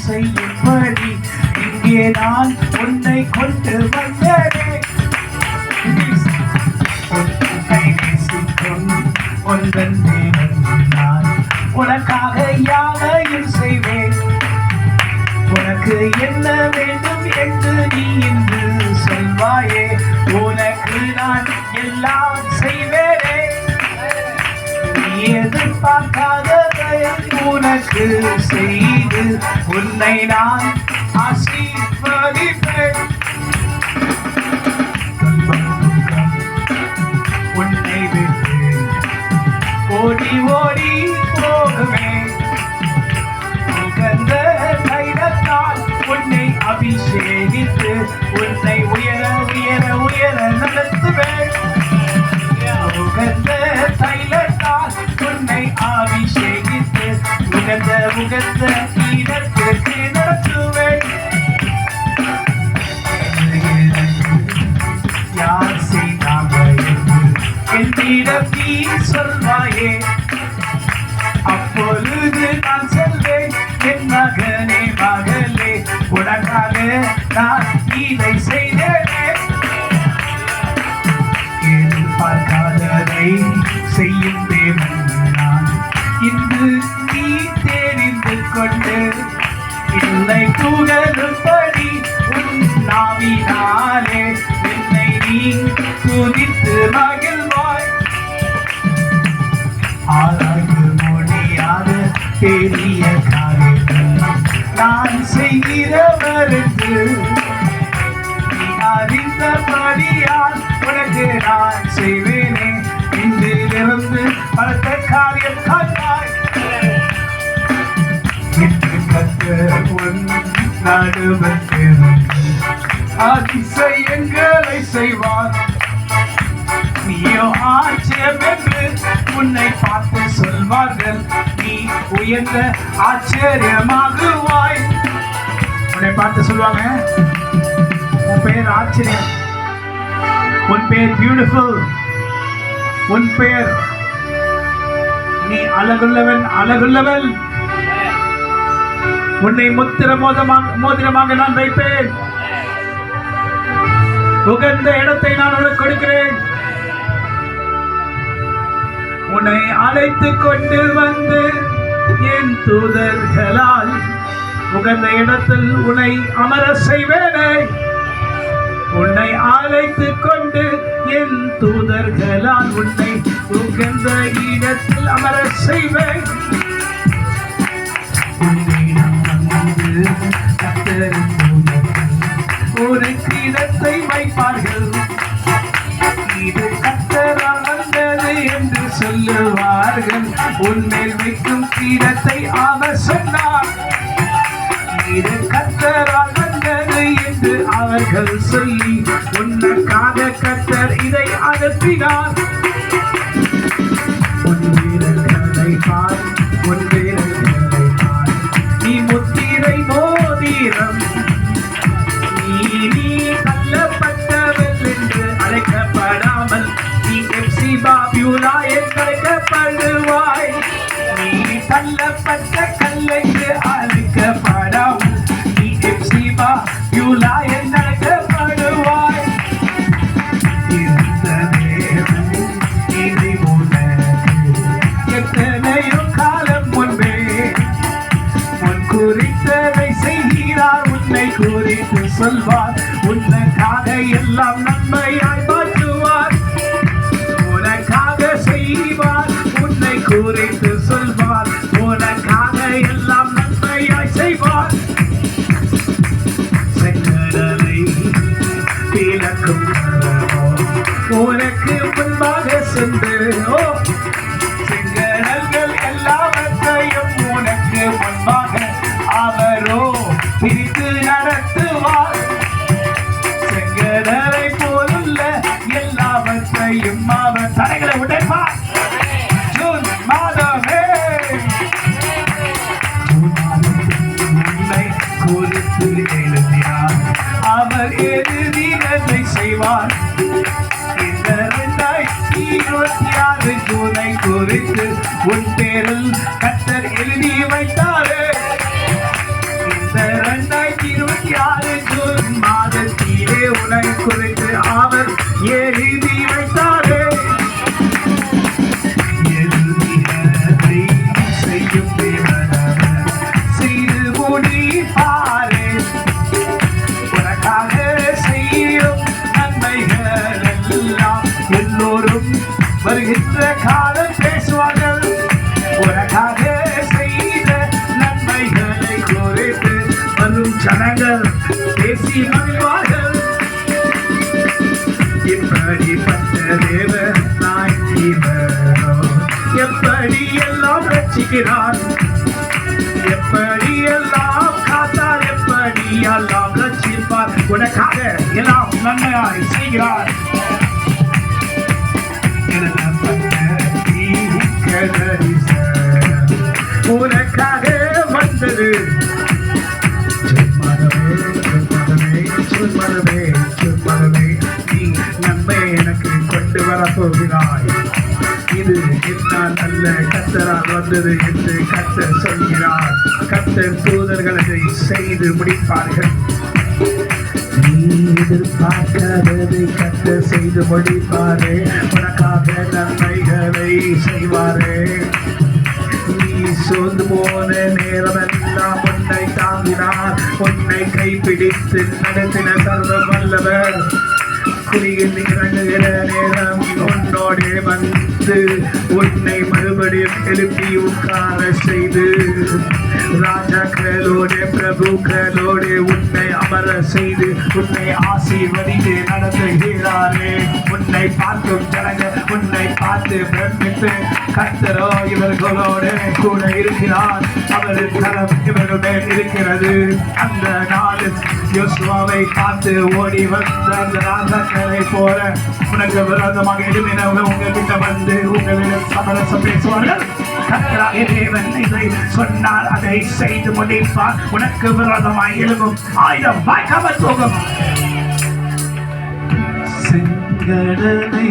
செய்யும்படி இங்கே நான் உன்னை கொண்டு வந்தேனே. உன்னை நேசிக்கும் உந்தன் தேவன் நான், உனக்காக யாவையும் செய்வேன். உனக்கு என்ன வேண்டும் என்று நீ இன்று சொல்வாயே, உனக்கு நான் எல்லாம் செய்வேனே. நீ எதிர்பார்க்காததை உனக்கு செய்து உன்னை நான் ஆசீர்வதிப்பேன். உன்னை விட்டு ஓடி ஓடி போகுவேன். உகந்த தைலத்தால் உன்னை அபிஷேகித்து உன்னை உயர உயர உயர நடத்துவேன். உகந்த தைலத்தால் உன்னை அபிஷேகித்து உகந்த உகந்த இடத்திற்கு நடத்துவேன். யார் செய்தாங்க என்னிடம் நீ சொல்வாயே, அப்பொழுது நான் சொல்வேன், என் மகனே மகளே, உனக்காக நான் இதை செய்தேனே. எதிர்பார்க்காததை செய்யும் தேவன் நான், இன்று நீ தெரிந்து கொண்டு இல்லை புகழும்படி உன் நாவினாலே என்னை நீ துதித்து மகிழ்வாய். ஆராய்ந்து முடியாத பெரிய காரியங்கள் நான் செய்கிறவருக்கு நீ அறிந்தபடியால் உனக்கு நான் செய்வேனே. இன்றிலிருந்து பலத்த காரியம் காண்பாய். என்று கர்த்தர் உன் நடுவில் அதிசயங்களை செய்வார். நீயோ ஆச்சரியம் என்று உன்னை பார்த்து சொல்வார்கள், நீ உயர்ந்த ஆச்சரியமாகுவாய். உன்னை பார்த்து சொல்லுவாங்க, உன் பெயர் ஆச்சரியம், உன் பெயர் பியூட்டிஃபுல், உன் பெயர் நீ அழகுள்ளவன் அழகுள்ளவன். உன்னை மோதிரமாக நான் வைப்பேன். உகந்த இடத்தை நான் உனக்கு கொடுக்கிறேன். உன்னை அழைத்து கொண்டு வந்து என் தூதர்களால் உகந்த இடத்தில் உன்னை அமர செய்வேனே. உன்னை அழைத்து கொண்டு என் தூதர்களால் உன்னை உகந்த இடத்தில் அமர செய்வேன். உனக்கு இடத்தை வைப்பார்கள். இது கர்த்தரால் வந்தது என்று சொல்லுவார்கள். உன்மேல் வைக்கும் இடத்தை அவர் சொன்னார். இது கர்த்தரால் வந்தது என்று அவர்கள் சொல்லி உனக்காக கர்த்தர் இதை அனுப்பினார். உன் வீரர்களை பார், உன் வீரர்களை பார், நீ முத்திரை மோதிரம். நீ தள்ளப்பட்டவள் என்று அழைக்கப்படாமல் நீ எப்சி பாபியூலா என்று அழைக்கப்படுவாய். நீ தள்ளப்பட்ட கல் என்று அழைக்கப்படாமல் நீ எப்சி பாபியூலா என்று அழைக்கப்படுவாய். இந்த நேரம் இதை உனக்கு எத்தனையோ காலம் முன்பே உன் குறித்ததை செய்கிறார். உன்னை குறித்து சொல்வார். உனக்காக எல்லாம் நன்மையாய் மாற்றுவார். உனக்காக செய்வார். உன்னை குறித்து சொல்வார். உனக்காக எல்லாம் நன்மையாய் செய்வார். செங்கடலை பிளக்கும் உனக்கு முன்பாக சென்று செங்கடல்கள் எல்லாவற்றையும் உனக்கு முன்பாக அவரோ பிரித்து நடத்துவார். செங்கடலை போலுள்ள எல்லாவற்றையும் அவர் தடைகளை உடைப்பார். ஜூன் மாதமே உன்னை குறித்து எழுதினார். அவர் எழுதினதை செய்வார். இந்த 2026 ஜூனை குறித்து உன் பேரில் கர்த்தர் எழுதி வைத்தாரே. இந்த உன்னை குறித்து அவர் எழுதி வைத்தாரே. எழுதியதை செய்யும் தேவனவர் செய்து முடிப்பாரே. உனக்காக செய்யும் நன்மைகள் எல்லாம் எல்லோரும் வருகின்ற காலம் பேசுவார்கள். உனக்காக செய்த நன்மைகளை குறித்து வரும் ஜனங்கள் பேசி மகிழ்வார்கள். இப்படிப்பட்ட தேவன் நாய் இவரோ, எப்படி எல்லாம் ரட்சிக்கிறார், எப்படி எல்லாம் காத்தார், எப்படி எல்லாம் ரட்சிப்பார். உனக்காக எல்லாம் நன்மையாய் செய்கிறார். உனக்காக வந்தது நீ நன்மை எனக்கு கொண்டு வரப்போகிறாய். இது என்னால் அல்ல, கர்த்தரால் வந்தது என்று கர்த்தர் சொல்கிறார். கர்த்தர் தூதர்கள் அதை செய்து முடிப்பார்கள். நீ எதிர்பார்க்காததை கர்த்தர் செய்து முடிப்பாரே. உனக்காக நன்மைகளை செய்வாரே. நீ சோர்ந்து போன நேரமெல்லாம் உன்னை தாங்கினார். உன்னை கைப்பிடித்து நடத்தின சர்வ வல்லவர். குடியில் இறங்குகிற நேரம் உன்னோடே வந்து உன்னை மறுபடியும் எழுப்பி உட்கார செய்து ராஜாக்களோடு பிரபுக்களோடு உன்னை அமர செய்து உன்னை ஆசீர்வதித்து நடத்துகிறாரே. உன்னை பார்க்கும் ஜனங்கள் உன்னை பார்த்து பிரமித்து கர்த்தரோ இவர்களோடு கூட இருக்கிறார், அவரின் கரம் இவர்கள் மேல் இருக்கிறது. அந்த நாளில் யோசுவாவை பார்த்து ஓடி வந்த அந்த ராஜாக்களை போல உனக்கு விரோதமாக எழுப்பினவங்க உங்ககிட்ட வந்து உங்களிடம் சமரசம் பேசுவார்கள். கர்த்தராகிய தேவன் இதை சொன்னால் அதை செய்து முடிப்பார். உனக்கு விரோதமாய் எழும்பும் ஆயுதம் வாய்க்காமல் போகும். செங்கடலை